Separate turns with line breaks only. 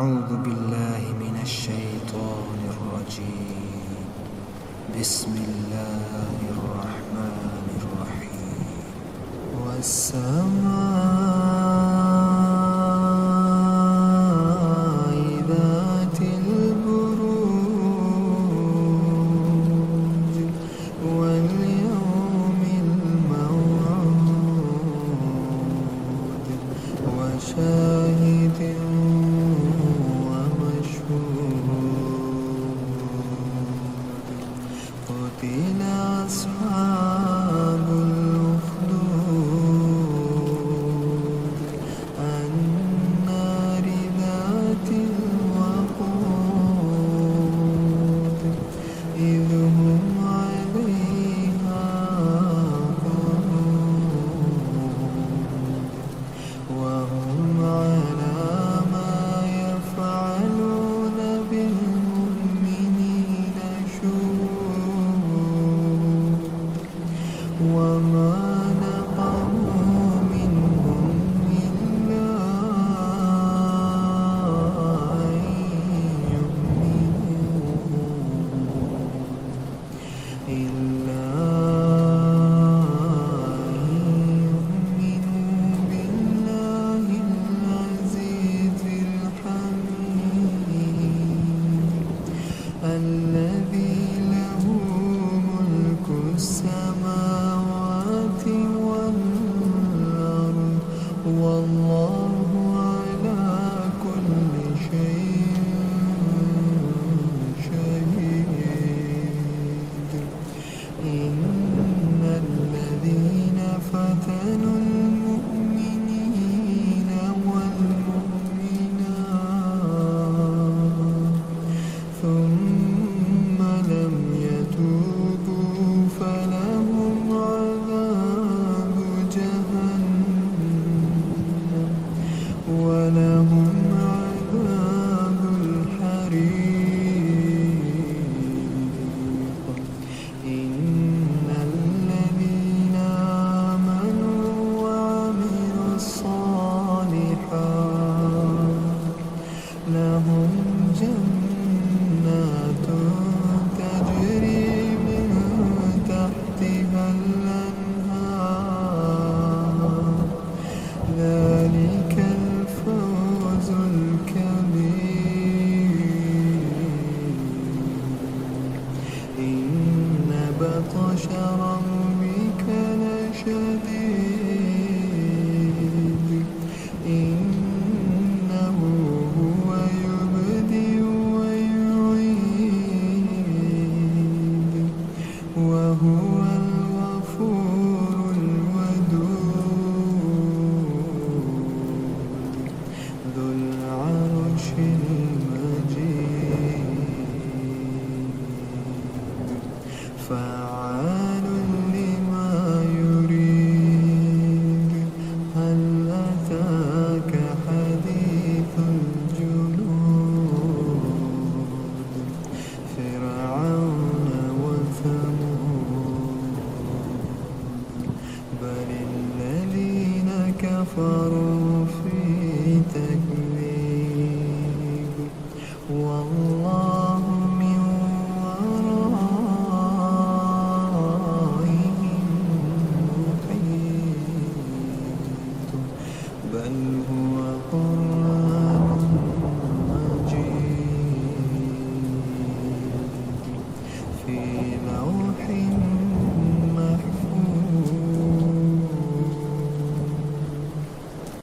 أعوذ بالله من الشيطان الرجيم. بسم الله الرحمن الرحيم. والسماء ذات البروج واليوم الموعود وشاهد قتل أصحاب الأخدود النار ذات الوقود إذ هم عليها قعود وهم على ما يفعلون بالمؤمنين شهود وما نقموا منهم إلا أن يؤمنوا بالله العزيز الحميد الذي له ملك السماوات والأرض والله على كل شيء شهيد. إن الذين فتنوا المؤمنين والمؤمنات ثم لم يتوبوا فلهم عذاب جهنم ولهم عذاب الحريق. إن الذين آمنوا وعملوا الصالحات لهم جنات تجري من تحتها الأنهار ذلك الفوز الكبير. إن بطش ربك لشديد إنه هو يبدئ ويعيد وهو الغفور الودود ذو العرش المجيد فعال لما يريد. هل أتاك حديث الجنود فرعون وثمود بل الذين كفروا في تكذيب والله من ورائهم محيط بل هو قرآن مجيد في لوح محفوظ.